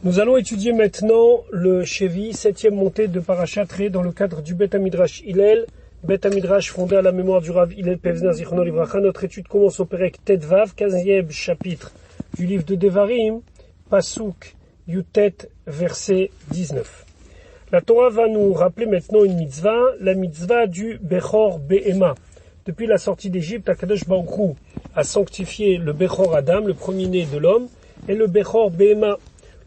Nous allons étudier maintenant le Shevi, 7e montée de Parashat Ré, dans le cadre du Bet HaMidrash Hillel. Bet HaMidrash fondé à la mémoire du Rav Hillel Pevzner Zichrono Livracha. Notre étude commence au Perek Tet Vav, 15e chapitre du livre de Devarim, Pasuk Yutet, verset 19. La Torah va nous rappeler maintenant une mitzvah, la mitzvah du Bechor Behema. Depuis la sortie d'Égypte, Akadosh Baruch Hu a sanctifié le Bechor Adam, le premier-né de l'homme, et le Bechor Behema,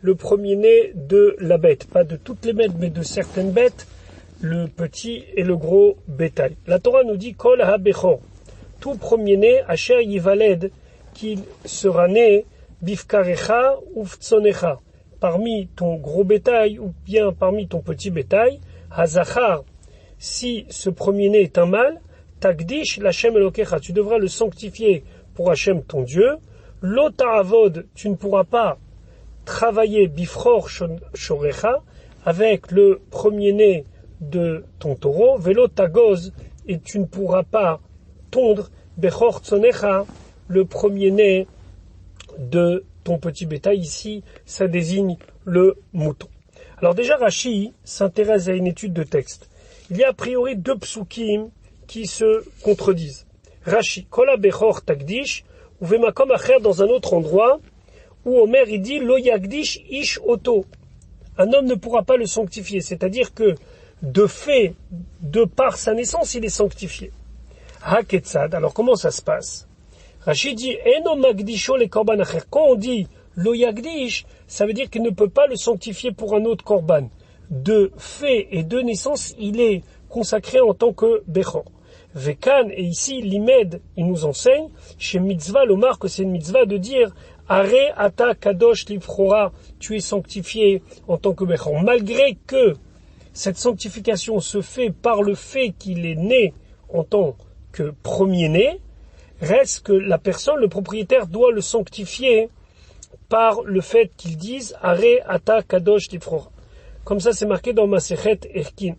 le premier-né de la bête. Pas de toutes les bêtes, mais de certaines bêtes, le petit et le gros bétail. La Torah nous dit Kol ha-Bechor, tout premier-né, Asher Yivaled, qu'il sera né, Bifkarecha ou Ftsonecha, parmi ton gros bétail ou bien parmi ton petit bétail, Hazachar, si ce premier-né est un mâle, Tagdish l'Hashem Elokecha, tu devras le sanctifier pour Hachem ton Dieu. Lo ta'avod, tu ne pourras pas travailler Bifror Shorecha avec le premier-né de ton taureau. Velo tagoz, et tu ne pourras pas tondre Bechor Tsonecha, le premier-né de ton petit bétail. Ici, ça désigne le mouton. Alors déjà, Rashi s'intéresse à une étude de texte. Il y a a priori deux psukim qui se contredisent. Rashi, Kola Bechor Tagdish, ou Vemakom Acher dans un autre endroit, où Omer il dit Lo Yagdish Ish Oto. Un homme ne pourra pas le sanctifier, c'est-à-dire que de fait, de par sa naissance, il est sanctifié. Ha-Ketzad, alors comment ça se passe? Rashi dit Eno Magdisho le Korban Acher. Quand on dit Lo Yagdish, ça veut dire qu'il ne peut pas le sanctifier pour un autre Korban. De fait et de naissance, il est consacré en tant que Bechor. Vekan, et ici l'Imed, il nous enseigne, chez Mitzvah, l'Omar, que c'est une Mitzvah de dire Are ata kadosh livchora, tu es sanctifié en tant que Bechor. Malgré que cette sanctification se fait par le fait qu'il est né en tant que premier-né, reste que la personne, le propriétaire, doit le sanctifier par le fait qu'il dise Are ata kadosh livchora. Comme ça, c'est marqué dans Masechet Erkin.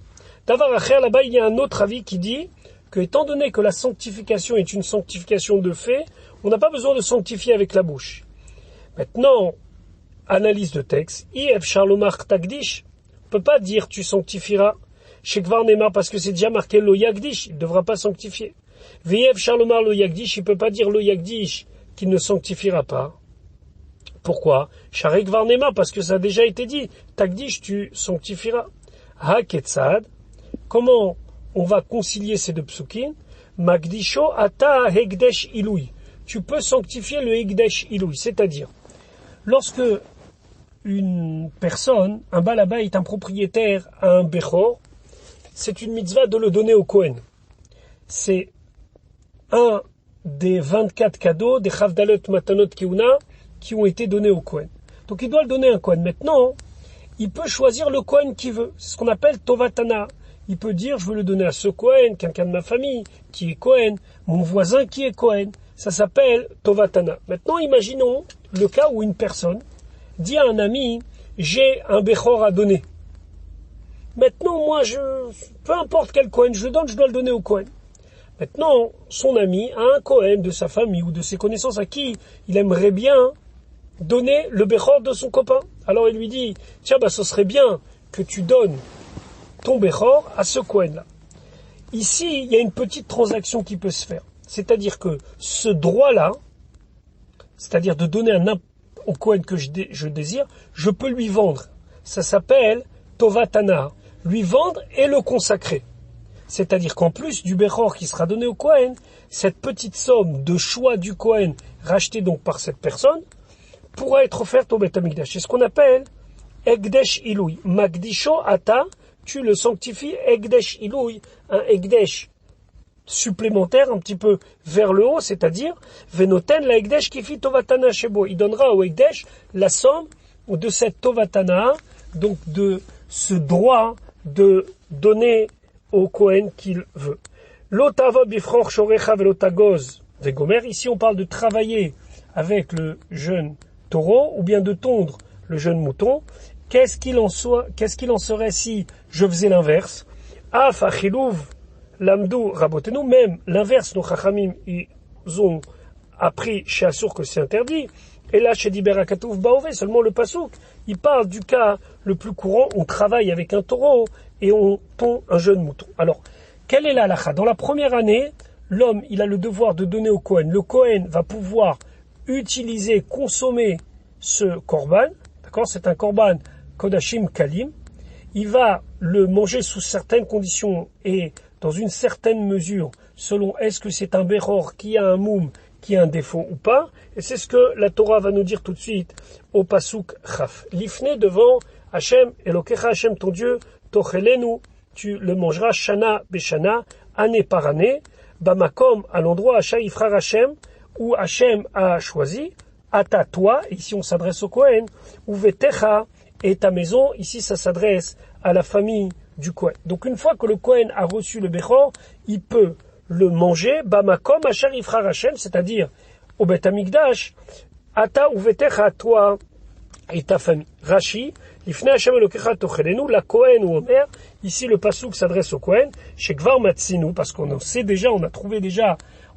Davar Acher, là-bas, il y a un autre avis qui dit que, étant donné que la sanctification est une sanctification de fait, on n'a pas besoin de sanctifier avec la bouche. Maintenant, analyse de texte. If Shalomar Tagdish, on ne peut pas dire tu sanctifieras. Shekvar Nema, parce que c'est déjà marqué Lo Yagdish, il ne devra pas sanctifier. Viev Shalomar Lo Yagdish, il ne peut pas dire Lo Yagdish, qu'il ne sanctifiera pas. Pourquoi? Sharekvar Nema, parce que ça a déjà été dit. Tagdish, tu sanctifieras. Ha-Ketzad, comment on va concilier ces deux psukim? Magdisho ata hegdesh ilui. Tu peux sanctifier le hegdesh ilui, c'est-à-dire, lorsque une personne, un balaba est un propriétaire à un bechor, c'est une mitzvah de le donner au Kohen. C'est un des 24 cadeaux des Chavdalot Matanot Keuna qui ont été donnés au Kohen. Donc il doit le donner à un Kohen. Maintenant, il peut choisir le Kohen qu'il veut. C'est ce qu'on appelle Tovatana. Il peut dire, je veux le donner à ce Kohen, quelqu'un de ma famille qui est Kohen, mon voisin qui est Kohen. Ça s'appelle Tovatana. Maintenant, imaginons le cas où une personne dit à un ami, j'ai un Bechor à donner. Maintenant, moi, peu importe quel Kohen je le donne, je dois le donner au Kohen. Maintenant, son ami a un Kohen de sa famille ou de ses connaissances à qui il aimerait bien donner le Bechor de son copain. Alors il lui dit, tiens, ce serait bien que tu donnes ton Bechor à ce Kohen-là. Ici, il y a une petite transaction qui peut se faire. C'est-à-dire que ce droit-là, c'est-à-dire de donner au Kohen que je désire, je peux lui vendre. Ça s'appelle Tovatana. Lui vendre et le consacrer. C'est-à-dire qu'en plus du Bechor qui sera donné au Kohen, cette petite somme de choix du Kohen, rachetée donc par cette personne, pourra être offerte au Bet HaMikdash. C'est ce qu'on appelle Egdesh Ilui. Magdisho Ata, tu le sanctifies, Egdesh Ilui, un Egdesh supplémentaire, un petit peu vers le haut, c'est-à-dire Venoten la Egdesh qui fit Tovatana Shebo. Il donnera au Egdesh la somme de cette Tovatana, donc de ce droit de donner au Kohen qu'il veut. L'otava bifror shorecha velotagoz vegomer. Ici, on parle de travailler avec le jeune taureau ou bien de tondre le jeune mouton. Qu'est-ce qu'il en serait si je faisais l'inverse? Af achilouv lamdou rabotenu, même l'inverse, nos chachamim, ils ont appris chez Assur que c'est interdit. Et là, chez Diberakatouf Baové, seulement le pasouk, il parle du cas le plus courant, on travaille avec un taureau et on tond un jeune mouton. Alors, quelle est la halakha? Dans la première année, l'homme, il a le devoir de donner au Kohen. Le Kohen va pouvoir utiliser, consommer ce korban, d'accord? C'est un korban Kodashim Kalim. Il va le manger sous certaines conditions et dans une certaine mesure, selon est-ce que c'est un Bechor qui a un moum, qui a un défaut ou pas. Et c'est ce que la Torah va nous dire tout de suite au Pasuk Chaf. L'ifne devant Hachem, Elokecha Hachem ton Dieu, Tochelenu, tu le mangeras Shana Beshana, année par année, Bamakom, à l'endroit Hacha Yifrar Hachem, où Hachem a choisi, Ata toi, ici on s'adresse au Kohen, ou Vetecha, et ta maison, ici ça s'adresse à la famille du Kohen. Donc une fois que le Kohen a reçu le Bechor, il peut le manger, Bamakom, Hacha Yifrar Hachem, c'est-à-dire au Bet Amikdash, Ata ou Vetecha, toi et ta famille. Rashi, Ifne Hashem Elokecha Tochelenu, la Kohen ou Omer, ici le pasuk s'adresse au Kohen, chez Gvar Matsinu, parce qu'on sait déjà,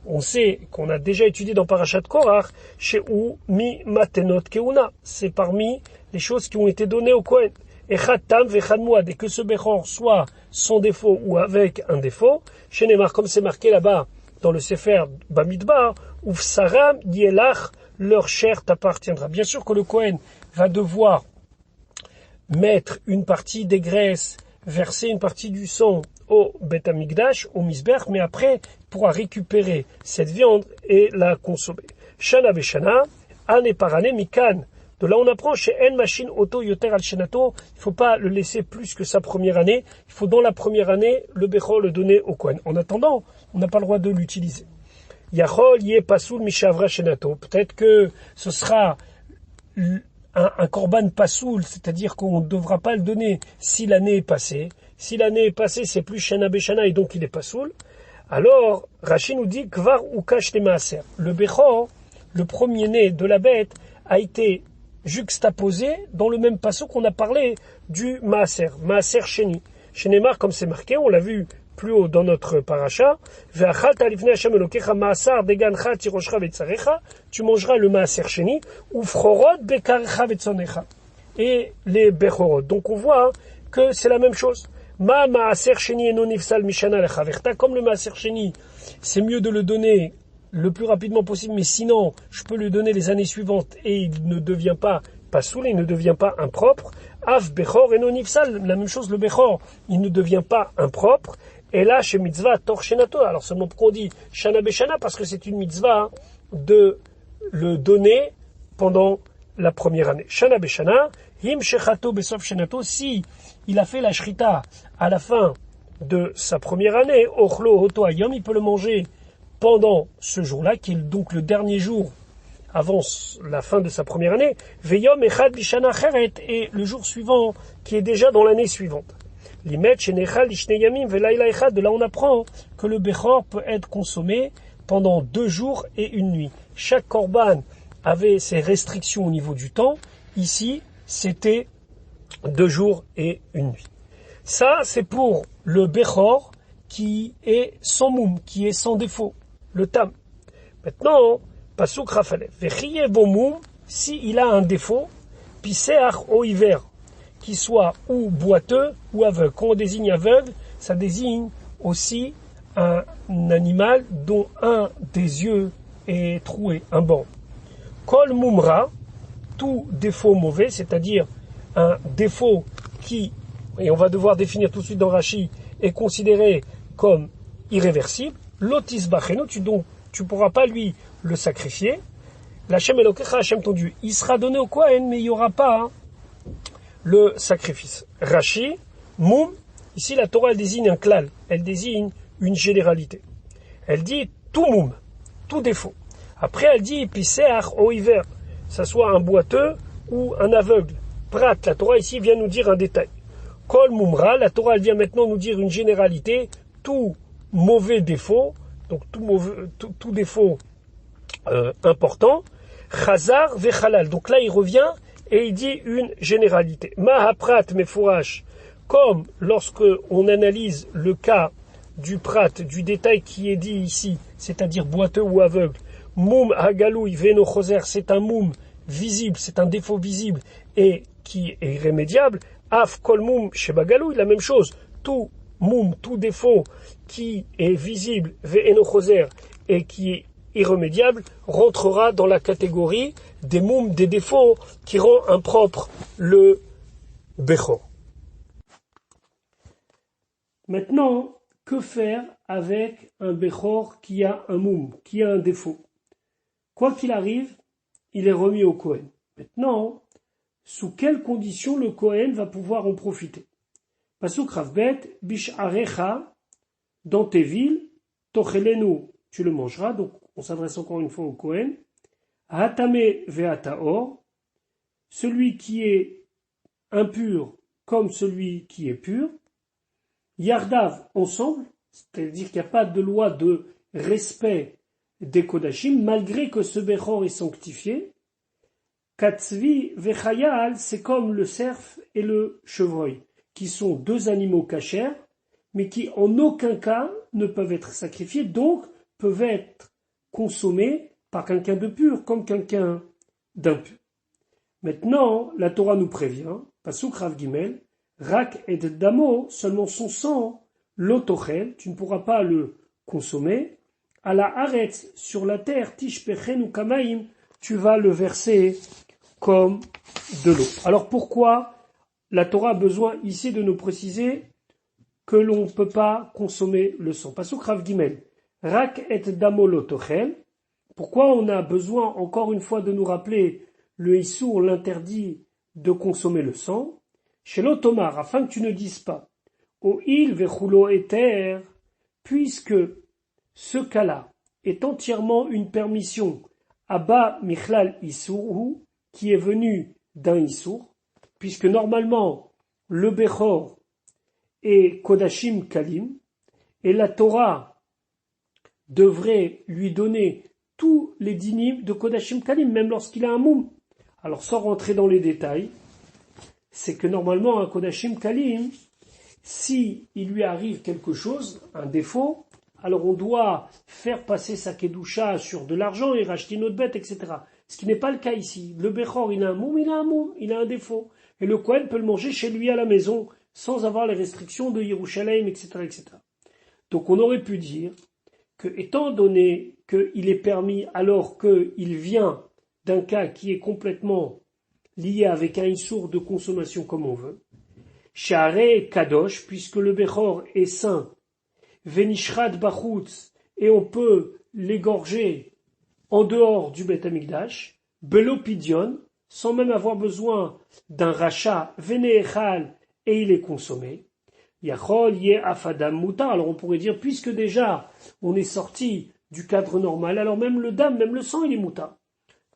on sait qu'on a déjà étudié dans Parashat Korach, chez ou mi matenot keuna, c'est parmi les choses qui ont été données au Kohen. Echad tam vechad muad, et que ce Bechor soit sans défaut ou avec un défaut, chez Neymar, comme c'est marqué là-bas dans le Sefer Bamidbar, ou Saram Yelach, leur chair t'appartiendra. Bien sûr que le Kohen va devoir mettre une partie des graisses, verser une partie du sang au Bet Amikdash, au Misbech, mais après il pourra récupérer cette viande et la consommer. Shana Beshana, année par année, Mikan. De là on apprend chez En Machine Auto Yoter Al Shenato, il ne faut pas le laisser plus que sa première année, il faut dans la première année le Bechor le donner au Kohen. En attendant, on n'a pas le droit de l'utiliser. Yachol Yeh Pasoul Mishavra Shenato, peut-être que ce sera un korban pasoul, c'est-à-dire qu'on ne devra pas le donner si l'année est passée. Si l'année est passée, c'est plus Shana Beshana et donc il est pasoul. Alors, Rashi nous dit Kvar ou Kash le Maaser. Le Bechor, le premier-né de la bête, a été juxtaposé dans le même pasoul qu'on a parlé du Maaser Sheni. Chez Neymar, comme c'est marqué, on l'a vu plus haut dans notre paracha, tu mangeras le maaser sheni, ou frorot bekarecha vetzonecha, et les bechorot. Donc on voit que c'est la même chose. Ma maaser sheni eno nifsal mishana lechaverta, comme le maaser sheni, c'est mieux de le donner le plus rapidement possible, mais sinon, je peux le donner les années suivantes et il ne devient pas pasoul, il ne devient pas impropre. Af bechor eno nifsal, la même chose, le bechor, il ne devient pas impropre. Et là, chez mitzvah tor shenato, alors seulement pourquoi on dit shana beshana, parce que c'est une mitzvah de le donner pendant la première année. Shana beshana, him shechato besof shenato, si il a fait la shrita à la fin de sa première année, ochlo hoto ayom, il peut le manger pendant ce jour-là, qui est donc le dernier jour avant la fin de sa première année, veyom echad bishana cheret, et le jour suivant, qui est déjà dans l'année suivante. De là on apprend que le Bechor peut être consommé pendant 2 jours et 1 nuit. Chaque korban avait ses restrictions au niveau du temps. Ici, c'était 2 jours et 1 nuit. Ça, c'est pour le Bechor qui est sans moum, qui est sans défaut, le tam. Maintenant, Pasuk Rafalev. Vechiye bo moum, si il a un défaut, piseach au hiver, qui soit ou boiteux ou aveugle. Quand on désigne aveugle, ça désigne aussi un animal dont un des yeux est troué, un banc. Kol mumra, tout défaut mauvais, c'est-à-dire un défaut qui, et on va devoir définir tout de suite dans Rashi, est considéré comme irréversible. Lotis bachenu, tu pourras pas lui le sacrifier. L'Hachem Elokecha, Hachem ton Dieu, il sera donné au Kohen, mais il n'y aura pas le sacrifice. Rashi, moum, ici la Torah elle désigne un klal, elle désigne une généralité. Elle dit tout moum, tout défaut. Après elle dit piseach au hiver, ça soit un boiteux ou un aveugle. Prat, la Torah ici vient nous dire un détail. Kol mumra, la Torah elle vient maintenant nous dire une généralité, tout mauvais défaut, donc tout défaut important, chazar vechalal. Donc là il revient et il dit une généralité. Mahaprat mefourash, comme lorsque on analyse le cas du prat, du détail qui est dit ici, c'est-à-dire boiteux ou aveugle. Moum hagalou veno choser, c'est un moum visible, c'est un défaut visible et qui est irrémédiable, af kol moum shebagalou, la même chose, tout moum, tout défaut qui est visible, ve'eno choser, et qui est irrémédiable, rentrera dans la catégorie des moum, des défauts qui rend impropre le bechor. Maintenant, que faire avec un bechor qui a un moum, qui a un défaut? Quoi qu'il arrive, il est remis au Kohen. Maintenant, sous quelles conditions le Kohen va pouvoir en profiter? Pasuk Ravbet, Bisharecha, dans tes villes, Tochelenu, tu le mangeras, donc on s'adresse encore une fois au Kohen. Hatame ve'ataor, celui qui est impur comme celui qui est pur. Yardav, ensemble, c'est-à-dire qu'il n'y a pas de loi de respect des Kodashim, malgré que ce Bechor est sanctifié. Katzvi vechayal, c'est comme le cerf et le chevreuil, qui sont deux animaux cachers, mais qui en aucun cas ne peuvent être sacrifiés, donc peuvent être consommés par quelqu'un de pur, comme quelqu'un d'impur. Maintenant, la Torah nous prévient, Pasuk Rav Gimel, Rak et Damo, seulement son sang, l'otochel, tu ne pourras pas le consommer, à la haretz, sur la terre, tishpechen ou kamaim, tu vas le verser comme de l'eau. Alors pourquoi la Torah a besoin ici de nous préciser que l'on ne peut pas consommer le sang? Pasuk Rav Gimel, Rak et Damo l'otochel, pourquoi on a besoin encore une fois de nous rappeler le issour, l'interdit de consommer le sang? Chez l'Otomar, afin que tu ne dises pas, O il vechulo eter, puisque ce cas-là est entièrement une permission, Abba Michlal Issourhu, qui est venu d'un Issour, puisque normalement le Bechor est Kodashim Kalim, et la Torah devrait lui donner tous les dinim de Kodashim Kalim, même lorsqu'il a un moum. Alors sans rentrer dans les détails, c'est que normalement un Kodashim Kalim, si il lui arrive quelque chose, un défaut, alors on doit faire passer sa kedusha sur de l'argent et racheter une autre bête, etc. Ce qui n'est pas le cas ici. Le Bechor, il a un moum, il a un défaut. Et le Kohen peut le manger chez lui à la maison, sans avoir les restrictions de Yerushalayim, etc., etc. Donc on aurait pu dire que, étant donné qu'il est permis alors qu'il vient d'un cas qui est complètement lié avec un issour de consommation comme on veut, Share Kadosh, puisque le Bechor est saint, Venishrat Bachutz, et on peut l'égorger en dehors du Beth Amikdash, Belopidion, sans même avoir besoin d'un rachat, Veneechal, et il est consommé. Yachol Ye Afadam Mutar, alors on pourrait dire, puisque déjà on est sorti du cadre normal, alors même le dam, même le sang, il est mutar.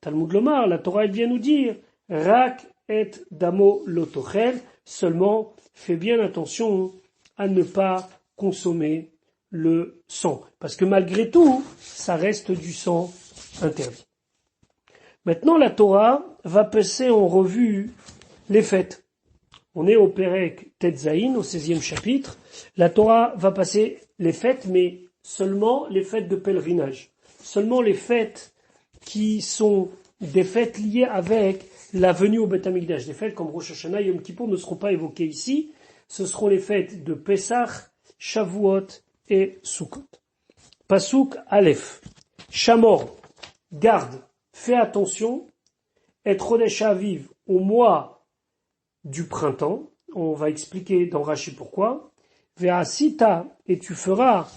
Talmud Lomar, la Torah, elle vient nous dire, Rak et Damo Lotochel, seulement fais bien attention à ne pas consommer le sang. Parce que malgré tout, ça reste du sang interdit. Maintenant, la Torah va passer en revue les fêtes. On est au Perek Tetzaïn, au 16e chapitre. La Torah va passer les fêtes, mais seulement les fêtes de pèlerinage. Seulement les fêtes qui sont des fêtes liées avec la venue au Beth Amikdash. Des fêtes comme Rosh Hashanah et Yom Kippour ne seront pas évoquées ici. Ce seront les fêtes de Pesach, Shavuot et Sukkot. Pasuk Aleph. Shamor, garde, fais attention, et Chodesh Aviv au mois du printemps. On va expliquer dans Rashi pourquoi. Ve'asita, et tu feras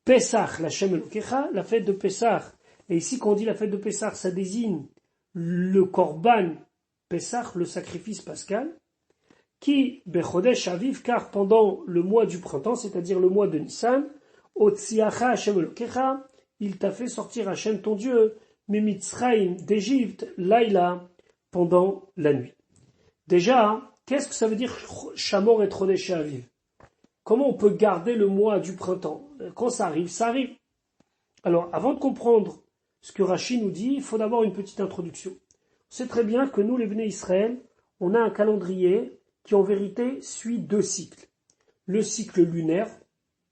Pesach, la Shem Elokecha, la fête de Pesach. Et ici, quand on dit la fête de Pesach, ça désigne le Korban Pesach, le sacrifice pascal, qui, Bechodesh Aviv, car pendant le mois du printemps, c'est-à-dire le mois de Nissan, Otziacha Hashem Elokecha, il t'a fait sortir Hashem ton Dieu, Mimitzraïm d'Égypte, Laïla, pendant la nuit. Déjà, qu'est-ce que ça veut dire Shamor et Chodesh Aviv? Comment on peut garder le mois du printemps? Quand ça arrive, ça arrive. Alors, avant de comprendre ce que Rashi nous dit, il faut d'abord une petite introduction. On sait très bien que nous, les Bnei Israël, on a un calendrier qui en vérité suit deux cycles. Le cycle lunaire,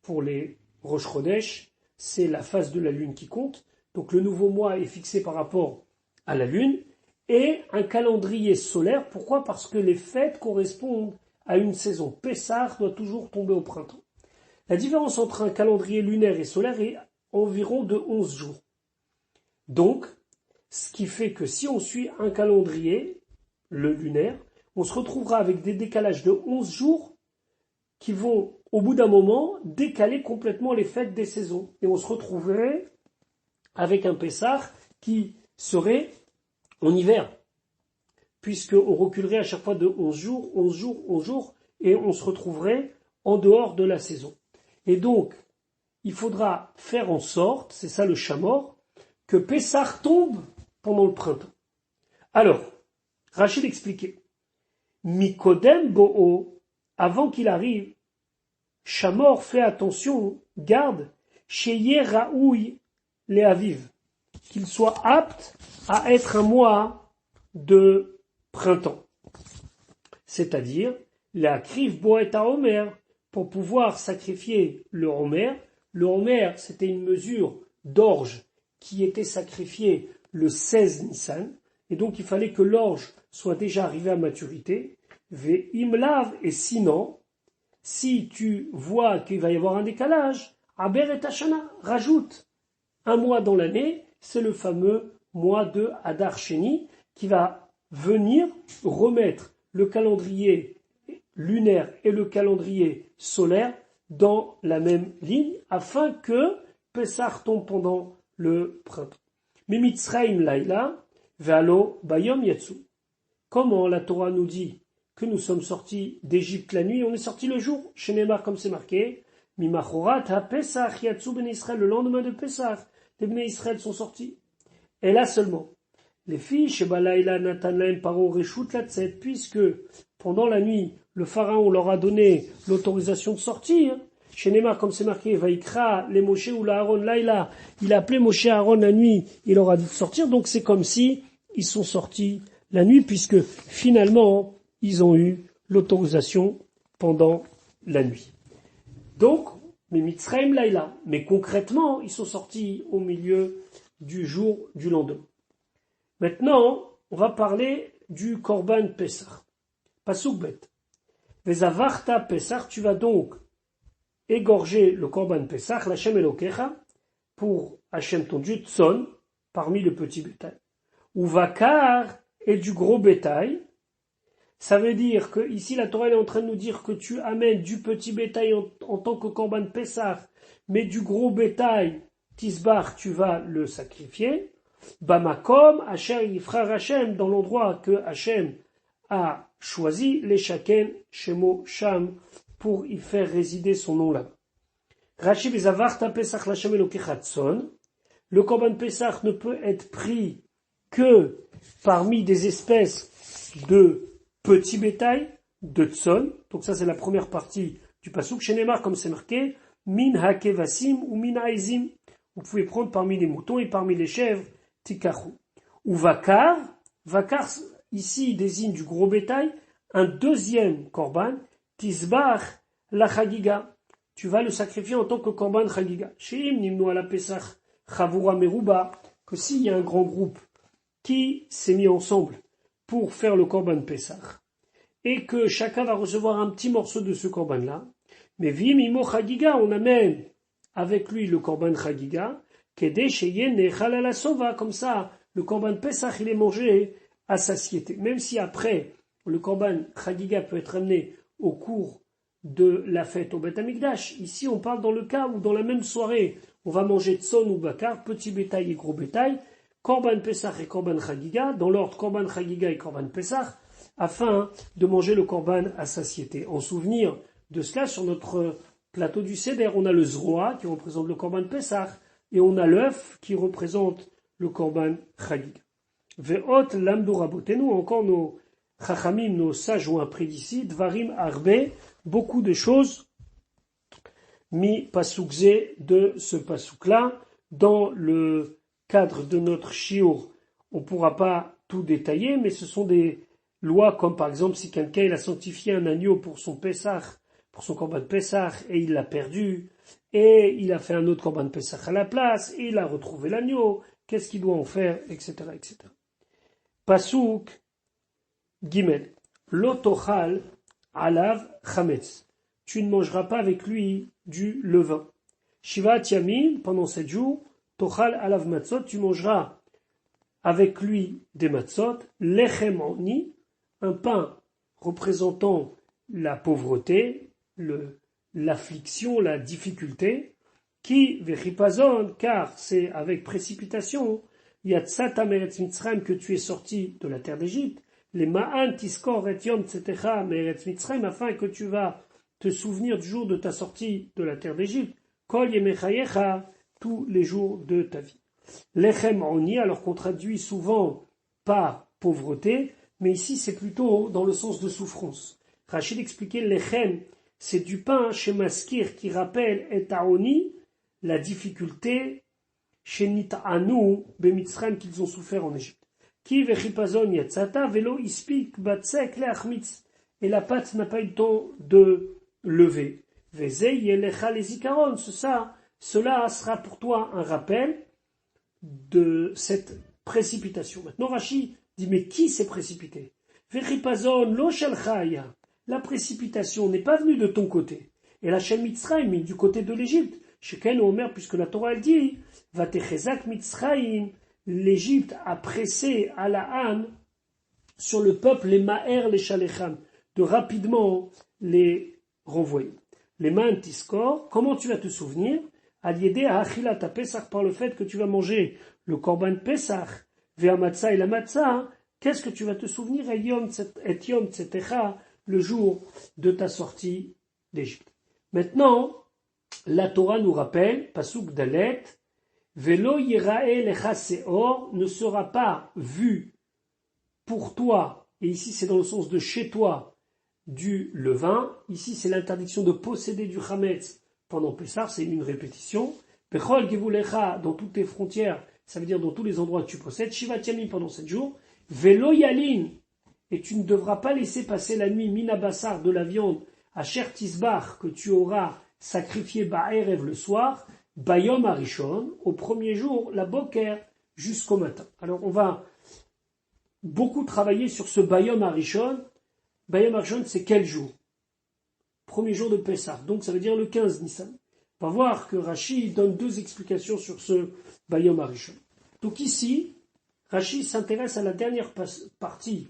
pour les Rosh Chodesh, c'est la phase de la lune qui compte. Donc le nouveau mois est fixé par rapport à la lune. et un calendrier solaire. Pourquoi? Parce que les fêtes correspondent à une saison. Pessah doit toujours tomber au printemps. La différence entre un calendrier lunaire et solaire est environ de 11 jours. Donc, ce qui fait que si on suit un calendrier, le lunaire, on se retrouvera avec des décalages de 11 jours qui vont, au bout d'un moment, décaler complètement les fêtes des saisons. Et on se retrouverait avec un Pessah qui serait en hiver, puisqu'on reculerait à chaque fois de 11 jours, 11 jours, 11 jours, et on se retrouverait en dehors de la saison. Et donc, il faudra faire en sorte, c'est ça le Shamor, que Pessah tombe pendant le printemps. Alors, Rachid expliquait, Mikodem Bo'o, avant qu'il arrive, Shamor fait attention, garde, Sheye Raoui les Aviv, qu'il soit apte à être un mois de printemps. C'est-à-dire, la kriv Boet à Homer, pour pouvoir sacrifier le Homer. Le Homer, c'était une mesure d'orge qui était sacrifiée le 16 Nissan, et donc il fallait que l'orge soit déjà arrivée à maturité. Ve'imlav, et sinon, si tu vois qu'il va y avoir un décalage, Aber et Hashana, rajoute un mois dans l'année, c'est le fameux mois de Hadar Sheni qui va venir remettre le calendrier lunaire et le calendrier solaire dans la même ligne afin que Pessah tombe pendant le printemps. Mimitzraim Laila, Ve'alo Bayom Yatsu. Comment la Torah nous dit que nous sommes sortis d'Égypte la nuit, on est sortis le jour, chez Neymar comme c'est marqué, Mimachorat ha Pesach Yatsu ben Israël, le lendemain de Pessah, les Bnei Israël sont sortis. Et là seulement, les filles, chez Balaïla Natanlaim Paro Reshut Latzet, puisque pendant la nuit, le pharaon leur a donné l'autorisation de sortir, chez Neymar comme c'est marqué, Vaikra, les Moshe ou la Aaron Laïla, il a appelé Moshe Aaron la nuit, il leur a dit de sortir, donc c'est comme si ils sont sortis la nuit, puisque finalement, ils ont eu l'autorisation pendant la nuit. Donc, mais Mitzrayim Laïla, mais concrètement, ils sont sortis au milieu du jour du lendemain. Maintenant, on va parler du Korban Pessah. Pasuk bet. Vezavarta Pessah, tu vas donc égorger le Korban Pessah, l'Hashem Elokecha, pour Hachem ton Dieu, Tson, parmi le petit bétail. Ou Vakar, et du gros bétail. Ça veut dire que ici la Torah est en train de nous dire que tu amènes du petit bétail en tant que Korban Pessah, mais du gros bétail, Tisbar, tu vas le sacrifier. Bamakom, Hachem, Yifrar Hachem, dans l'endroit que Hachem a choisi, les Shaken, Shemo, Sham, pour y faire résider son nom là. Rashi Bezavarta Pesach Lachem Elokechatson. Le Korban Pessah ne peut être pris que parmi des espèces de petit bétail, de tson. Donc ça c'est la première partie du pasuk. Chez Neymar, comme c'est marqué, min hakevasim ou min haizim. Vous pouvez prendre parmi les moutons et parmi les chèvres, tikachu. Ou vakar. Vakar ici désigne du gros bétail. Un deuxième korban, tisbar la chagiga. Tu vas le sacrifier en tant que korban chagiga. Sheim nimnu ala pesach chavura meruba. Que s'il y a un grand groupe qui s'est mis ensemble pour faire le Korban Pessah, et que chacun va recevoir un petit morceau de ce Korban-là, mais Vimimo Chagiga, on amène avec lui le Korban Chagiga, Kede Sheyen Nechal ala Sova, comme ça, le Korban Pessah, il est mangé à satiété. Même si après, le Korban Chagiga peut être amené au cours de la fête au Beth Amikdash, ici on parle dans le cas où dans la même soirée, on va manger Tson ou Bakar, petit bétail et gros bétail, Korban Pessah et Korban Chagiga, dans l'ordre Korban Chagiga et Korban Pessah, afin de manger le Korban à satiété. En souvenir de cela, sur notre plateau du Seder, on a le Zroa qui représente le Korban Pessah, et on a l'œuf qui représente le Korban Chagiga. Ve'ot lamdu rabotenu, encore nos Chachamim, nos sages ont appris d'ici, Dvarim Arbe, beaucoup de choses, mi pasukze de ce pasuk-là, dans le cadre de notre shiur, on ne pourra pas tout détailler, mais ce sont des lois comme par exemple si quelqu'un a sanctifié un agneau pour son Pessah, pour son Korban Pessah, et il l'a perdu, et il a fait un autre Korban Pessah à la place, et il a retrouvé l'agneau, qu'est-ce qu'il doit en faire, etc., etc. Pasuk Gimel. Lotochal alav chametz. Tu ne mangeras pas avec lui du levain. Shivat yamin, pendant 7 jours, tochal alav matzot, tu mangeras avec lui des matzot, lechem oni, un pain représentant la pauvreté, l'affliction, la difficulté, qui vechipazon, car c'est avec précipitation, yatsata meretz Mitzrayim, que tu es sorti de la terre d'Égypte, les ma'an tiskor et yom tzetecha meretz Mitzrayim, afin que tu vas te souvenir du jour de ta sortie de la terre d'Égypte, kol yemechayecha, tous les jours de ta vie. Lechem oni, alors qu'on traduit souvent par pauvreté, mais ici c'est plutôt dans le sens de souffrance. Rachid expliquait lechem, c'est du pain chez Maskir qui rappelle et aoni, la difficulté chez Nit'anu bemitzrayim qu'ils ont souffert en Égypte. Qui vechipazon yatzata velo ispik batsek leachmitz, et la pâte n'a pas eu le temps de lever. Vezei yelecha les zikaron, cela sera pour toi un rappel de cette précipitation. Maintenant Rashi dit mais qui s'est précipité? Vechipazon lo shalchaya, la précipitation n'est pas venue de ton côté. Et la Shem Mitzrayim, mais du côté de l'Égypte. Sheken Omer, puisque la Torah elle dit Vatechezak Mitzrayim, l'Égypte a pressé à la Han sur le peuple les Ma'er, les Shalecham, de rapidement les renvoyer. Les Ma'an Tiskor, comment tu vas te souvenir? Aliédé à Achilat à Pesach, par le fait que tu vas manger le Korban Pesach, vers Matzah et la Matzah, qu'est-ce que tu vas te souvenir? Et Yom Tzetecha, le jour de ta sortie d'Égypte. Maintenant, la Torah nous rappelle, Pasuk Dalet, Velo yirae lecha seor, ne sera pas vu pour toi, et ici c'est dans le sens de chez toi, du levain. Ici c'est l'interdiction de posséder du chametz pendant Pessah, c'est une répétition. Bechol gevulecha, dans toutes tes frontières, ça veut dire dans tous les endroits que tu possèdes. Shivat yamim, pendant 7 jours. Velo yalin, et tu ne devras pas laisser passer la nuit minabassar, de la viande, à Sher Tisbar, que tu auras sacrifié ba'erev, le soir, bayom arishon, au premier jour, la boker, jusqu'au matin. Alors on va beaucoup travailler sur ce bayom arishon. Bayom arishon, c'est quel jour? Premier jour de Pessah, donc ça veut dire le 15 Nissan. On va voir que Rashi donne 2 explications sur ce bayom arishon. Donc ici, Rashi s'intéresse à la dernière partie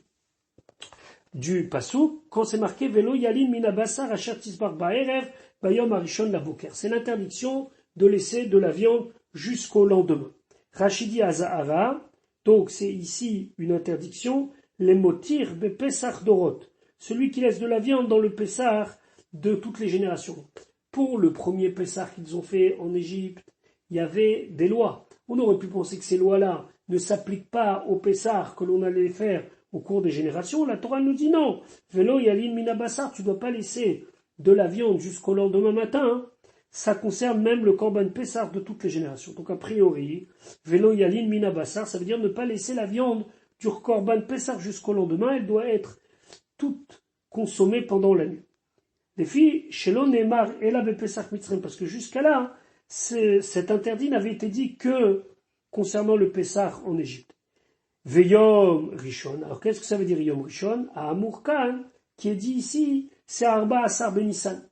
du pasuk, quand c'est marqué Velo yalin minabasar asher tisbar ba'erev bayom arishon la boker. C'est l'interdiction de laisser de la viande jusqu'au lendemain. Rashi dit Azahara, donc c'est ici une interdiction, les motir be pesach dorot, celui qui laisse de la viande dans le Pessah de toutes les générations. Pour le premier Pessah qu'ils ont fait en Égypte, il y avait des lois. On aurait pu penser que ces lois-là ne s'appliquent pas au Pessah que l'on allait faire au cours des générations. La Torah nous dit non. Velo yalin minabassar, tu ne dois pas laisser de la viande jusqu'au lendemain matin. Ça concerne même le Korban Pessah de toutes les générations. Donc a priori, Velo yalin minabassar, ça veut dire ne pas laisser la viande du Korban Pessah jusqu'au lendemain. Elle doit être toute consommée pendant la nuit. Les filles, Shelo Neymar et la Pesach Mitzrayim, parce que jusqu'à là, cet interdit n'avait été dit que concernant le Pessah en Égypte. Veyom Rishon. Alors qu'est-ce que ça veut dire Yom Rishon? À Amurkan, qui est dit ici, c'est Arba Asar Ben Nissan.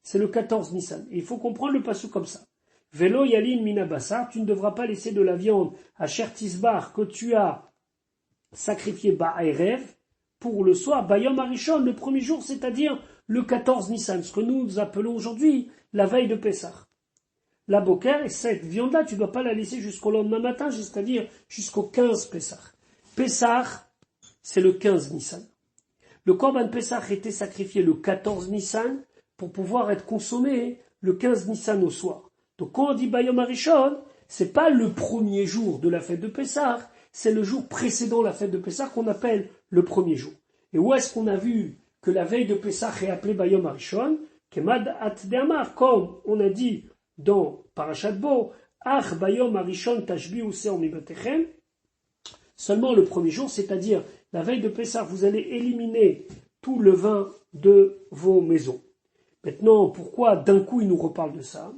C'est le 14 Nissan. Et il faut comprendre le passage comme ça. Velo Yalin Minabassar, tu ne devras pas laisser de la viande à Sher Tisbar que tu as sacrifié Ba'erev pour le soir, Bayom Arishon, le premier jour, c'est-à-dire le 14 Nissan, ce que nous appelons aujourd'hui la veille de Pessah. La boker, cette viande-là, tu ne dois pas la laisser jusqu'au lendemain matin, c'est-à-dire jusqu'au 15 Pessah. Pessah, c'est le 15 Nissan. Le Korban Pessah était sacrifié le 14 Nissan pour pouvoir être consommé le 15 Nissan au soir. Donc quand on dit Bayom Arishon, c'est pas le premier jour de la fête de Pessah, c'est le jour précédent la fête de Pessah qu'on appelle le premier jour. Et où est-ce qu'on a vu que la veille de Pessah est appelée Bayom Arishon? Kemad at de'amar, comme on a dit dans Parashat Bo, Ach Bayom Arishon tashbiu seor mibatechem. Seulement le premier jour, c'est-à-dire la veille de Pessah, vous allez éliminer tout le vin de vos maisons. Maintenant, pourquoi d'un coup il nous reparle de ça?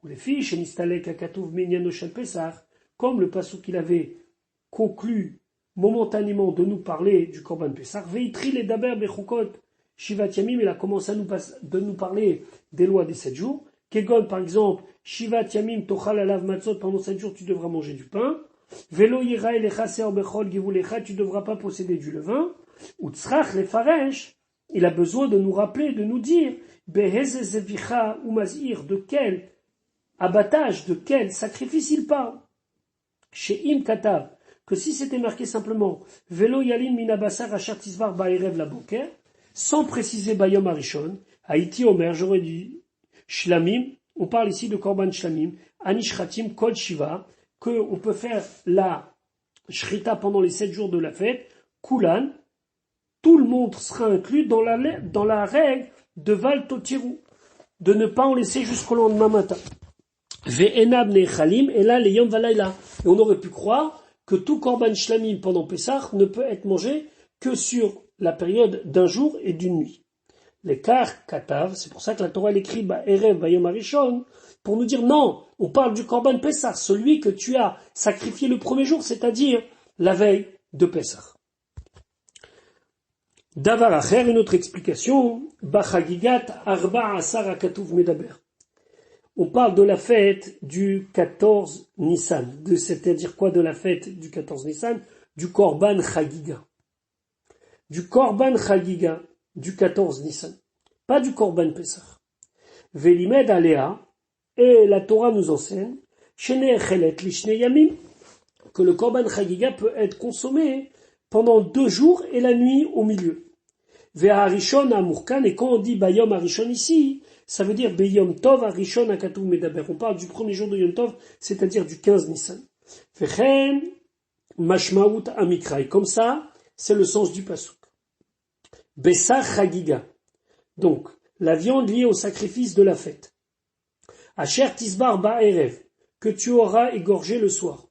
Ou les filles, Shenistalek Akatouv Minyano Shel Pessah, comme le passage qu'il avait conclu momentanément de nous parler du Korban Pessah. Veitri les daber bechukot shivat yamim, il a commencé de nous parler des lois des 7 jours. Kegon, par exemple, shivat yamim tochal alav matzot, pendant 7 jours tu devras manger du pain. Velo yira elecha seor bechol givulecha, tu devras pas posséder du levain. Utzrach le faresh, il a besoin de nous rappeler, de nous dire, beheze zevicha ou mazir, de quel abattage, de quel sacrifice il parle. Chez Im Katav, que si c'était marqué simplement Velo Yalin Minabasar Achar Tisvar Baerev la Boker, sans préciser Bayom Arishon, Haïti Omer, j'aurais dit Shlamim, on parle ici de Korban Shlamim, Anishratim Kol Shiva, qu'on peut faire la Shrita pendant les 7 jours de la fête, Kulan, tout le monde sera inclus dans la règle de Val Totiru, de ne pas en laisser jusqu'au lendemain matin. Ve'enab nechalim, et là les yom valayla. Et on aurait pu croire que tout korban shlamim pendant Pessah ne peut être mangé que sur la période d'un jour et d'une nuit. L'écart katav, c'est pour ça que la Torah l'écrit Erev Bayom Arishon, pour nous dire non, on parle du korban Pessah, celui que tu as sacrifié le premier jour, c'est-à-dire la veille de Pessah. Davar acher, une autre explication, Bachagigat Arba Asar Akatuv Medaber. On parle de la fête du 14 Nissan. C'est-à-dire quoi de la fête du 14 Nissan? Du Korban Chagiga. Du Korban Chagiga du 14 Nissan. Pas du Korban Pessah. Velimed Alea, et la Torah nous enseigne, Shene Chelet Lishne Yamim, que le Korban Chagiga peut être consommé pendant 2 jours et la nuit au milieu. Ve'a Arishon Amurkan, et quand on dit Bayom Arishon ici, ça veut dire Beyom Tov Arishon Akatuv Medaber. On parle du premier jour de Yom Tov, c'est-à-dire du 15 Nissan. Fechen Mashmaout Amikra. Comme ça, c'est le sens du pasuk. Bessar Chagiga. Donc, la viande liée au sacrifice de la fête. Asher Tisbar Ba'erev, que tu auras égorgé le soir.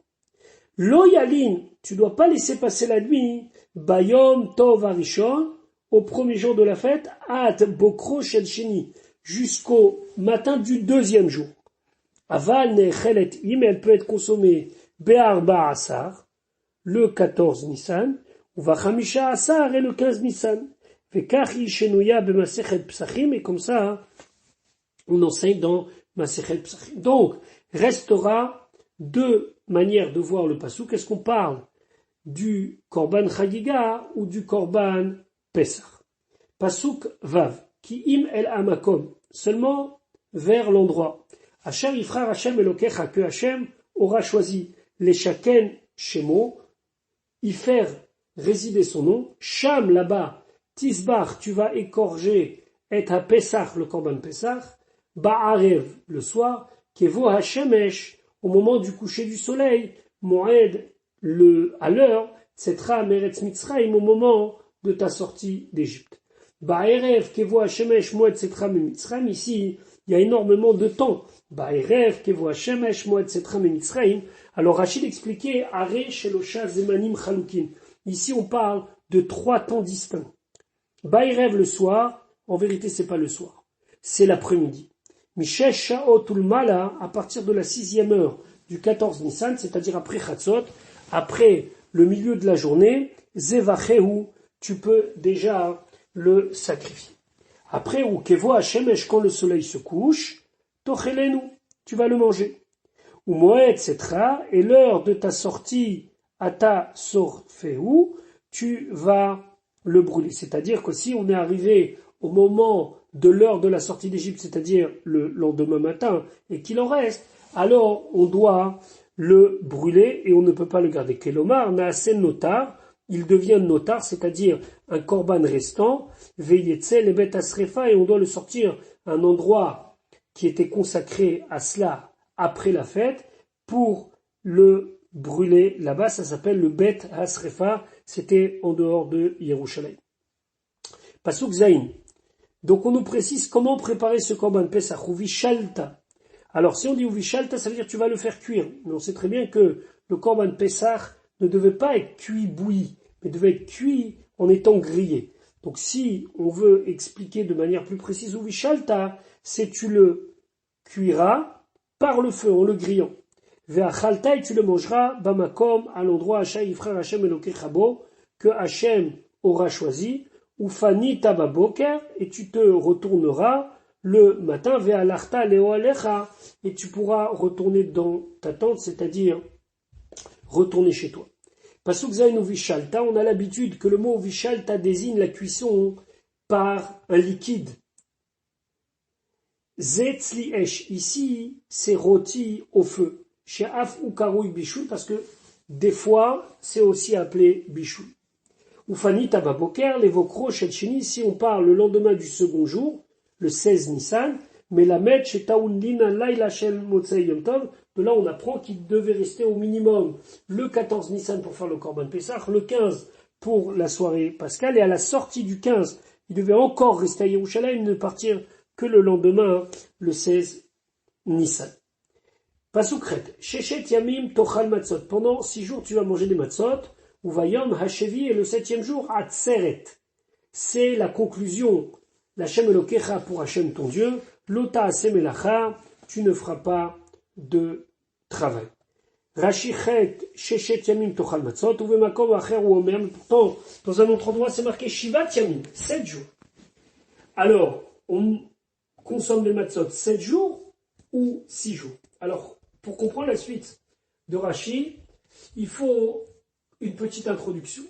Lo Yalin, tu dois pas laisser passer la nuit. Bayom Tov Arishon, au premier jour de la fête, At Bokro Shel Sheni, jusqu'au matin du 2e jour. Aval nechelet im, elle peut être consommée be'arba asar, le 14 Nissan, ou vachamisha asar et le 15 Nissan. Vekachi shenouya bemasechet psachim, et comme ça, on enseigne dans Masechet Psachim. Donc, restera 2 manières de voir le pasuk. Est-ce qu'on parle du Korban Chagiga ou du Korban Pessah? Pasuk Vav. Ki im el amakom, seulement vers l'endroit. Asher yifrar Hashem elokecha, que Hashem aura choisi les shaken shemo, y faire résider son nom. Sham là-bas, tisbar, tu vas égorger et à Pessah, le korban Pessah, ba'arev, le soir, kevo hashemesh, au moment du coucher du soleil, moed, à l'heure, tsetra meretz mitzrayim, au moment de ta sortie d'Égypte. Ba'erev kevo hashemesh moed tsetra mitzrayim, ici, il y a énormément de temps. Ba'erev kevo hashemesh moed tsetra mitzrayim. Alors Rachid expliquait are shelosha zemanim chalukin. Ici on parle de 3 temps distincts. Ba'erev le soir, en vérité c'est pas le soir, c'est l'après-midi. Mishesh sha'ot ulmala, à partir de la 6e heure du 14 Nissan, c'est-à-dire après Chatzot, après le milieu de la journée, zevachehu, tu peux déjà le sacrifier. Après, ou kevo hashemesh, quand le soleil se couche, tochelenu, tu vas le manger. Ou moed setra, et l'heure de ta sortie à ta sorfeu, tu vas le brûler. C'est-à-dire que si on est arrivé au moment de l'heure de la sortie d'Égypte, c'est-à-dire le lendemain matin, et qu'il en reste, alors on doit le brûler et on ne peut pas le garder. Kelomar, naasen notar, il devient notar, c'est-à-dire un korban restant, veyetzel et bet asrefa, et on doit le sortir à un endroit qui était consacré à cela après la fête, pour le brûler là-bas. Ça s'appelle le bet asrefa, c'était en dehors de Yerushalayim. Pasuk Zayin. Donc on nous précise comment préparer ce korban Pesach, ou vishalta. Alors si on dit ou vishalta, ça veut dire tu vas le faire cuire. Mais on sait très bien que le korban Pesach ne devait pas être cuit bouilli, mais devait être cuit en étant grillé. Donc si on veut expliquer de manière plus précise ou vishalta, c'est tu le cuiras par le feu, en le grillant. Ve'achalta, et tu le mangeras, bamakom, à l'endroit Hachaïfra Hashem Elokechabo, que Hashem aura choisi, ou fani tababoker, et tu te retourneras le matin, ve'alarta leo alecha, et tu pourras retourner dans ta tente, c'est-à-dire retourner chez toi. Pasuk zayin ou vishalta, on a l'habitude que le mot vishalta désigne la cuisson par un liquide. Zetzli esh, ici, c'est rôti au feu. Chez Af ou Karoui Bichoul, parce que des fois, c'est aussi appelé Bichoul. Ou Fani Tababoker, les Vokro, Shelchini, si on parle le lendemain du second jour, le 16 Nissan, mais la Met, chez Taoundin, Laila Shel Motsei Yom Tov, de là on apprend qu'il devait rester au minimum le 14 Nissan pour faire le Korban Pessah, le 15 pour la soirée pascale, et à la sortie du 15, il devait encore rester à Yerushalayim, ne partir que le lendemain, le 16 Nissan. Pasukret, Shechet Yamim Tochal Matzot. Pendant 6 jours, tu vas manger des matzot. Ou Vayom Hashevi, et le 7e jour, Atzeret. C'est la conclusion. L'Hashem Elokecha pour Hashem ton Dieu. Lota Asemelacha, tu ne feras pas de travail. Rashichet, Shechet Yamim Tochal Matzot. Ou Vemakom Acher ou Omer. Pourtant, dans un autre endroit, c'est marqué Shivat Yamim, 7 jours. Alors, on consomme les matzot 7 jours ou 6 jours. Alors, pour comprendre la suite de Rashi, il faut une petite introduction.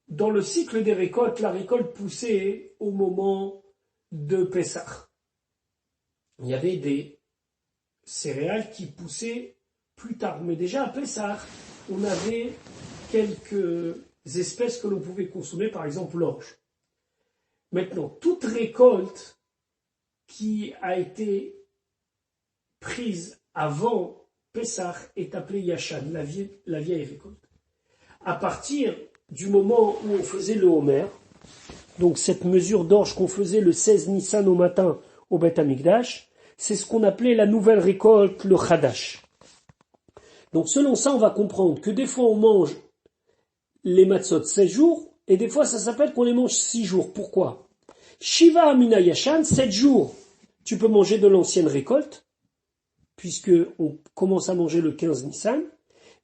Dans le cycle des récoltes, la récolte poussait au moment de Pessah. Il y avait des céréales qui poussaient plus tard. Mais déjà à Pessah, on avait quelques espèces que l'on pouvait consommer, par exemple l'orge. Maintenant, toute récolte qui a été prise avant Pessah est appelée Yashan, la vieille récolte. À partir du moment où on faisait le Homer, donc cette mesure d'orge qu'on faisait le 16 Nissan au matin au Beth Amikdash, c'est ce qu'on appelait la nouvelle récolte, le Chadash. Donc selon ça, on va comprendre que des fois on mange les matzot 16 jours, et des fois ça s'appelle qu'on les mange 6 jours. Pourquoi? Shiva Amina Yashan, 7 jours, tu peux manger de l'ancienne récolte, puisque on commence à manger le 15 Nissan.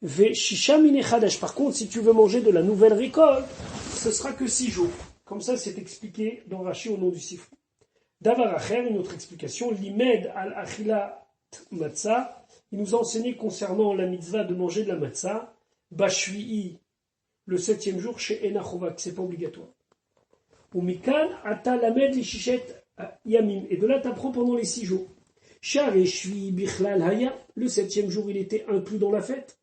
Ve Shisha Mine Chadash. Par contre, si tu veux manger de la nouvelle récolte, ce sera que 6 jours. Comme ça, c'est expliqué dans Rashi au nom du Sifra. Davar Acher, une autre explication, Limed al Achilat Matzah, il nous a enseigné concernant la mitzvah de manger de la matzah, Bashvi'i, le 7e jour, chez Enachova, que c'est pas obligatoire. Ou Mikan, Ata Lamed li Shishet Yamim, et de là t'apprends pendant les 6 jours. Shar et Shvi Bichlal Haya, le 7e jour, il était inclus dans la fête,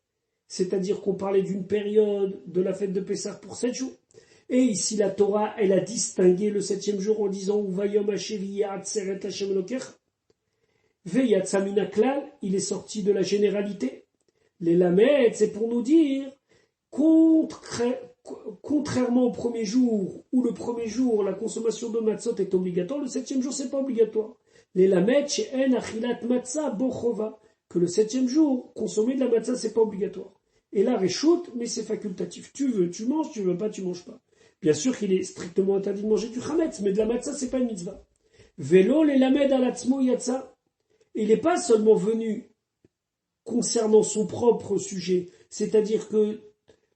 c'est-à-dire qu'on parlait d'une période de la fête de Pessah pour 7 jours. Et ici, la Torah, elle a distingué le 7e jour en disant Uvayom Hashevi Atzeret Hashem Elokech. Veyatsamina Klal, il est sorti de la généralité. Les Lamed, c'est pour nous dire, contrairement au premier jour, où le premier jour, la consommation de matzot est obligatoire, le 7e jour, c'est pas obligatoire. Les Lamed, chez En Achilat Matzah Bochova, que le 7e jour, consommer de la matzah, c'est pas obligatoire. Et là, Réchout, mais c'est facultatif. Tu veux, tu manges, tu veux pas, tu manges pas. Bien sûr qu'il est strictement interdit de manger du chametz, mais de la matzah, c'est pas une mitzvah. Vélo, les lamed alatzmo yatsa. Il n'est pas seulement venu concernant son propre sujet, c'est-à-dire que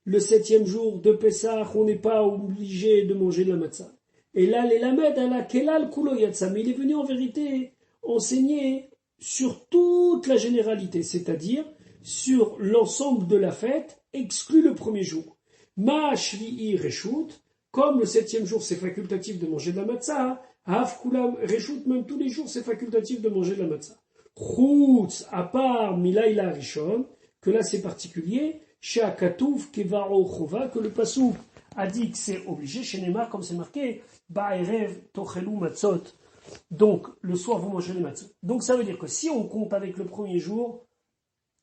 le 7e jour de Pessah, on n'est pas obligé de manger de la matzah. Et là, les lamed ala kelal kulo yatsa. Mais il est venu en vérité enseigner sur toute la généralité, c'est-à-dire sur l'ensemble de la fête, exclu le premier jour. Ma shvi'i reshut, comme le 7e jour c'est facultatif de manger de la matzah, haf kulam reshut, même tous les jours c'est facultatif de manger de la matzah. Chutz, à part milaïla rishon, que là c'est particulier, chez Akatouf kevaro chova, que le pasuk a dit que c'est obligé, chez Neymar, comme c'est marqué, ba'erev tochelu matzot. Donc, le soir, vous mangez les matzot. Donc, ça veut dire que si on compte avec le premier jour,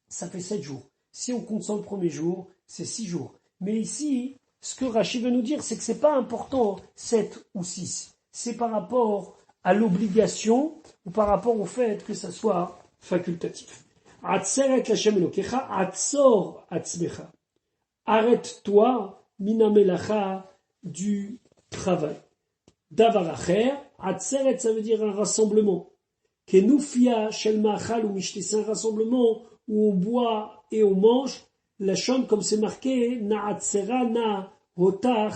ça fait 7 jours. Si on compte sans le premier jour, c'est 6 jours. Mais ici, ce que Rachid veut nous dire, c'est que c'est pas important 7 ou 6. C'est par rapport à l'obligation ou par rapport au fait que ça soit facultatif. Atzeret Hashem Elokecha, atzor atzmecha. Arrête-toi, minamelacha, du travail. Davar acher, atzeret, ça veut dire un rassemblement. Kenufia shel machal ou mishte, c'est un rassemblement où on boit et on mange, la chambre, comme c'est marqué, Na'atsera na hotach,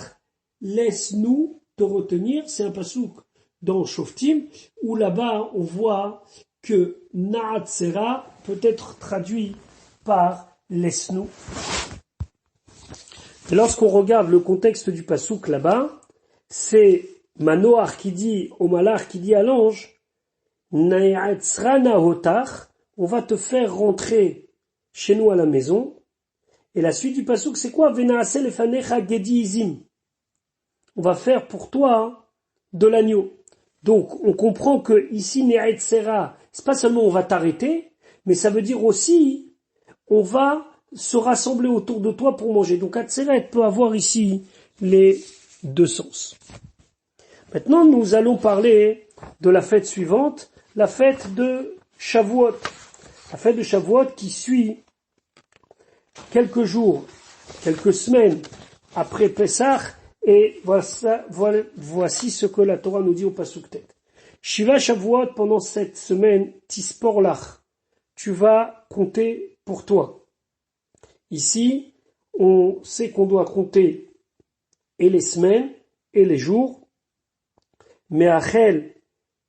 laisse-nous te retenir, c'est un pasouk dans Shoftim, où là-bas on voit que Na'atsera peut être traduit par laisse-nous. Et lorsqu'on regarde le contexte du pasouk là-bas, c'est Manoach qui dit au malach, qui dit à l'ange, Na'atsera na hotach, on va te faire rentrer chez nous à la maison. Et la suite du pasouk, c'est quoi? Venaase lefanecha gedi izim. On va faire pour toi de l'agneau. Donc, on comprend que ici, Ne'etzera, c'est pas seulement on va t'arrêter, mais ça veut dire aussi, on va se rassembler autour de toi pour manger. Donc, Atzeret peut avoir ici les deux sens. Maintenant, nous allons parler de la fête suivante, la fête de Shavuot. La fête de Shavuot qui suit quelques jours, quelques semaines après Pessah, et voici ce que la Torah nous dit au Pasuk Tet. Shiva Shavuot, pendant cette semaine, Tispor Lach, tu vas compter pour toi. Ici, on sait qu'on doit compter et les semaines et les jours, mais Achel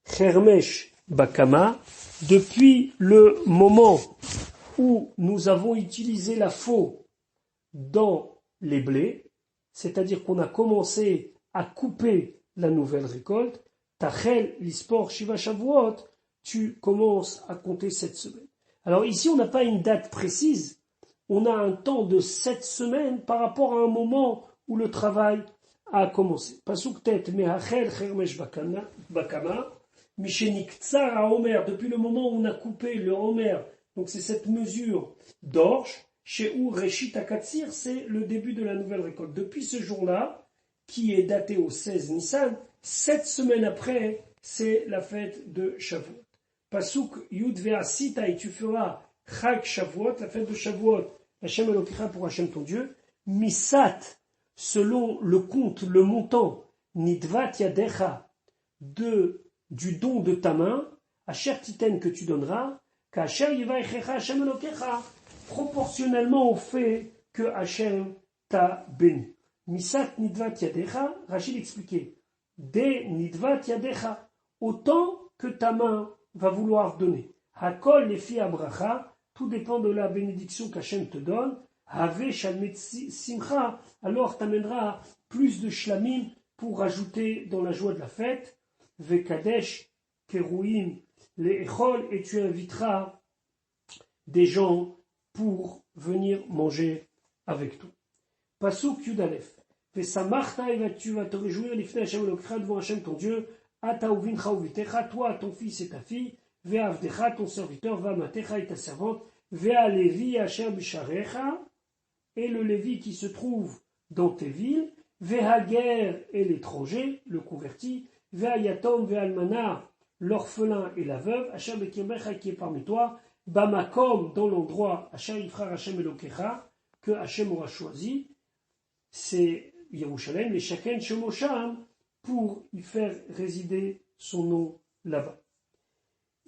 Chermesh Bakama, depuis le moment où nous avons utilisé la faux dans les blés, c'est-à-dire qu'on a commencé à couper la nouvelle récolte, Tachel l'Ispor Shiva Shavuot, tu commences à compter 7 semaines. Alors ici, on n'a pas une date précise, on a un temps de 7 semaines par rapport à un moment où le travail a commencé. Pasuk tet mehachel chermesh bakama, misheniktsar à Omer, depuis le moment où on a coupé le Omer, donc c'est cette mesure d'orge, chez où Reshit Akatsir, c'est le début de la nouvelle récolte. Depuis ce jour-là, qui est daté au 16 Nissan, 7 semaines après, c'est la fête de Shavuot. Pasuk Yud Ve'asita, et tu feras Chag Shavuot, la fête de Shavuot, Hashem Elokecha pour Hashem ton Dieu, Misat, selon le compte, le montant, Nidvat Yadecha, du don de ta main, Asher Titen que tu donneras, Kasher Yivayechecha Hashem Elokecha, proportionnellement au fait que Hashem t'a béni. Misat Nidvat Yadecha, Rachid expliquait, De Nidvat Yadecha, autant que ta main va vouloir donner. Hakol Lefi Abracha, tout dépend de la bénédiction qu'Hachem te donne. Have Shalmet Simcha, alors t'amèneras plus de shlamim pour rajouter dans la joie de la fête. Vekadesh Kerouim les Echol, et tu inviteras des gens pour venir manger avec toi. Pasuk Yudalef. Vesamarta, et tu vas te réjouir, l'ifne Hashem Elokecha, devant Hashem ton Dieu, Ata uvincha uvitecha, toi, ton fils et ta fille, Ve'avdecha, ton serviteur, Va'amatecha, et ta servante, Ve'a Levi, Asher Bisharecha, et le Lévi qui se trouve dans tes villes, Ve'hager, et l'étranger, le converti, Ve'ayatom, Ve'almana, l'orphelin et la veuve, Asher Bekimecha, qui est parmi toi, Bamakom, dans l'endroit, Asher Yifrar Hashem Elokecha, que Hashem aura choisi, c'est Yerushalem, les Shaken Shemosham, pour y faire résider son nom là-bas.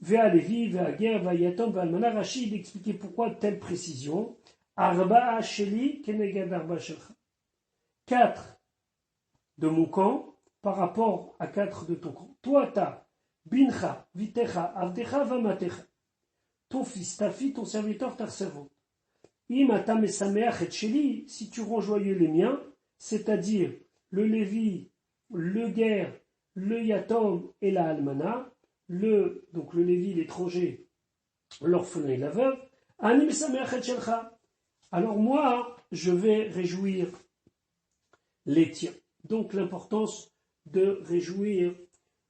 Vea Levi, Vea Ger, Vea Yatom, Vea Almana, Rachid expliquait pourquoi telle précision. Arba Sheli, Kenegad Arba Shelcha. 4 de mon camp par rapport à 4 de ton camp. Toi, ta Bincha, Vitecha, Avdecha, Vamatecha. Ton fils, ta fille, ton serviteur, ta servante. Imata Mesameach et Sheli, si tu rends joyeux les miens, c'est-à-dire le Lévi, le Ger, le Yatom et la Almana, donc le Lévi, l'étranger, l'orphelin et la veuve, Ani Mesameach et Shelcha. Alors moi, je vais réjouir les tiens. Donc l'importance de réjouir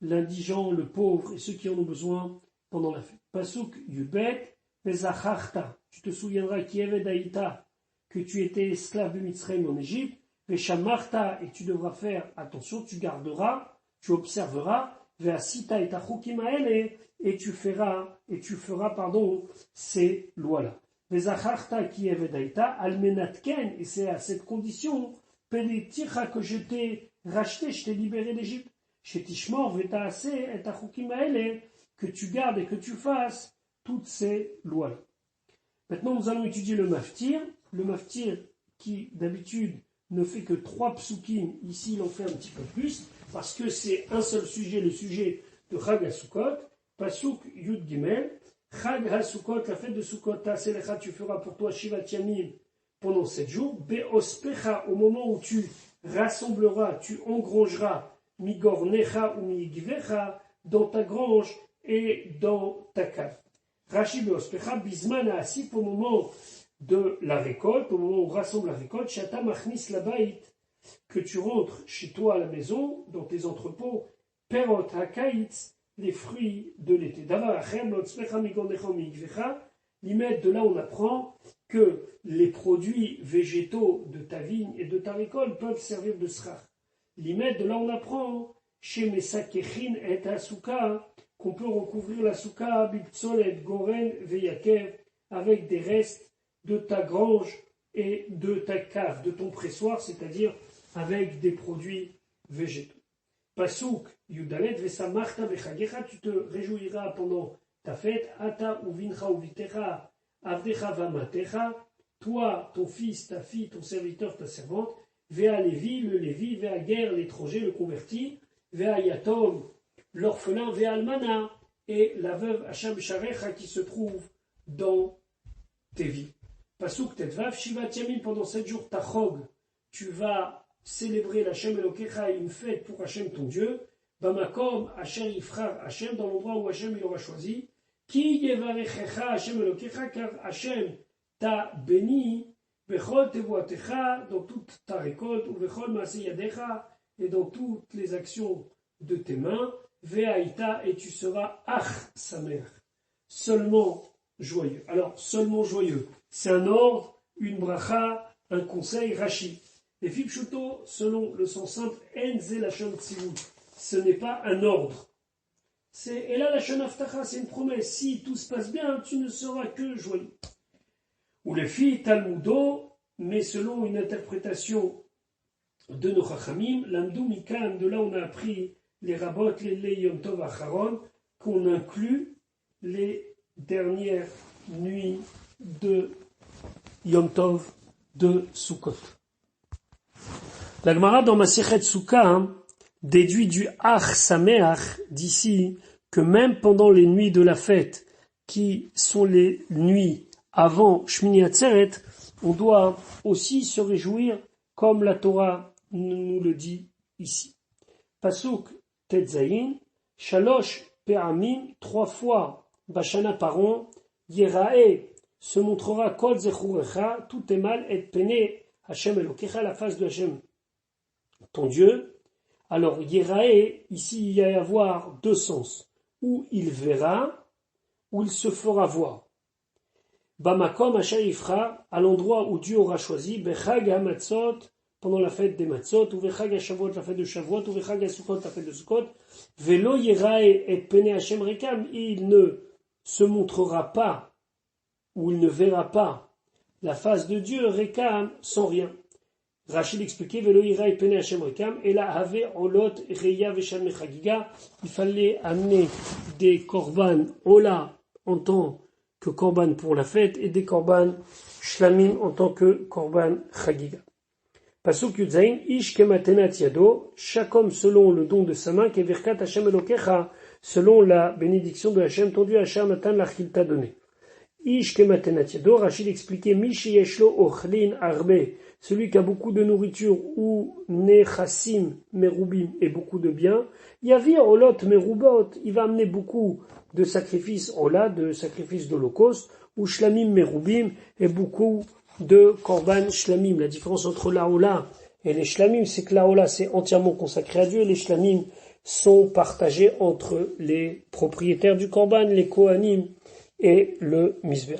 l'indigent, le pauvre et ceux qui en ont besoin pendant la fête. Pasuk Yubet, Vezacharta, tu te souviendras Kievedaïta, que tu étais esclave de Mitzrayim en Égypte, Veshamarta, et tu devras faire attention, tu garderas, tu observeras, Veasita et Tachukimaele, et tu feras, ces lois-là. Vezacharta Kievedaïta, Almenatken, et c'est à cette condition, Peleticha, que je t'ai racheté, je t'ai libéré d'Égypte. Chez Tishmor, Vetaase et Tachukimaele, que tu gardes et que tu fasses toutes ces lois-là. Maintenant, nous allons étudier le maftir. Le maftir qui, d'habitude, ne fait que 3 psukim. Ici, il en fait un petit peu plus, parce que c'est un seul sujet, le sujet de Chag HaSukkot. Pasuk Yud Gimel. Chag HaSukkot, la fête de Sukkot, Ta'aselecha, tu feras pour toi Shivat Yamim pendant 7 jours. Be'ospecha, au moment où tu rassembleras, tu engrangeras Migornecha ou Migvecha dans ta grange et dans ta cave. Rashi Be'ospecha, Bisman Asif, au moment de la récolte, au moment où on rassemble la récolte, Shata Machnis Labait, que tu rentres chez toi à la maison, dans tes entrepôts, Perot HaKaitz, les fruits de l'été. L'imède de là on apprend que les produits végétaux de ta vigne et de ta récolte peuvent servir de srach. L'imède de là on apprend chez Mesakechin et Asuka qu'on peut recouvrir la souka bipsolet goren veyakev avec des restes de ta grange et de ta cave, de ton pressoir, c'est-à-dire avec des produits végétaux. Pasuk Yudalet vesamarta bechagecha, tu te réjouiras pendant ta fête. Ata uvincha uvitecha avdecha vamatecha, toi, ton fils, ta fille, ton serviteur, ta servante. Vea Lévi, le Lévi, vea Ger, l'étranger, le converti. Vea Yatom, l'orphelin. Vea Almana, et la veuve Hacham Sharecha qui se trouve dans tes vies. Pasuk Tetvav Shivat Yamim, pendant 7 jours, Tachog, tu vas célébrer l'Hachem Elokecha, une fête pour Hachem ton Dieu, Bamakom, Hachem Yifrar, Hachem, dans l'endroit où Hachem il aura choisi, Ki Yevarechecha Hachem Elokecha, car Hachem t'a béni, Bechol Tevoatecha, dans toute ta récolte, ou Bechol Maaseh Yadecha, et dans toutes les actions de tes mains, Ve'aïta, et tu seras Ach Samer, seulement joyeux. Alors, seulement joyeux, c'est un ordre, une bracha, un conseil, Rashi. Les Fipshuto, selon le sens simple, Enze Lachon Tzivut, ce n'est pas un ordre. Et là, Lachon Aftacha, c'est une promesse. Si tout se passe bien, tu ne seras que joyeux. Ou les filles Talmudo, mais selon une interprétation de nos Chachamim, l'Amdou Mikan, de là on a appris les Rabot, les Yom Tov Acharon, qu'on inclut les dernières nuits de Yom Tov de Sukkot. La Gemara dans Masechet Sukkah déduit du Ach Sameach d'ici que même pendant les nuits de la fête, qui sont les nuits avant Shmini Atzeret, on doit aussi se réjouir comme la Torah nous le dit ici. Pasuk Tetzayin, Shalosh Pe'amim, 3 fois Bashana par an, Yerae se montrera Kol Zechurecha, tout est mal, et Pene Hashem Elokecha, la face de Hashem ton Dieu. Alors, Yerae, ici, il y a à avoir 2 sens. Ou il verra, ou il se fera voir. Bamakom Asher Yifra, à l'endroit où Dieu aura choisi, Bechag HaMatzot, pendant la fête des Matzot, ou Bechag HaShavuot, la fête de Shavuot, ou Bechag HaSukkot, la fête de Sukkot, Velo Yerae et Pene Hashem Rekam, il ne se montrera pas, ou il ne verra pas la face de Dieu, Rekam, sans rien. Rachid expliquait, Velo Yerae Pene Hashem Rekam, et là, Have Olot Reya Vesham Mechagiga, il fallait amener des korban Ola en tant que korban pour la fête, et des korban Shlamim en tant que korban Chagiga. Pasuk Yudzain, Ish Kematenat Yado, chaque homme selon le don de sa main, Kevirkat Hashem Elokecha, selon la bénédiction de Hashem, ton Dieu, Hashem Matan l'Archil t'a donné. Ish Kematenat Yado, Rachid expliquait, Mishi Yeshlo Ochlin Arbe, celui qui a beaucoup de nourriture, ou Nechassim Merubim, et beaucoup de biens, Yavir Olot Merubot, il va amener beaucoup de sacrifices Ola, de sacrifices d'Holocauste, ou Shlamim Merubim, et beaucoup de Korban Shlamim. La différence entre la Ola et les Shlamim, c'est que la Ola c'est entièrement consacré à Dieu, et les Shlamim sont partagés entre les propriétaires du Korban, les Kohanim et le Misber.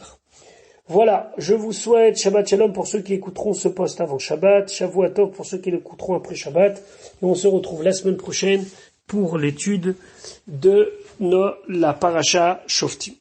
Voilà, je vous souhaite Shabbat Shalom pour ceux qui écouteront ce post avant Shabbat, Shavua Tov pour ceux qui l'écouteront après Shabbat, et on se retrouve la semaine prochaine pour l'étude de la Parasha Shoftim.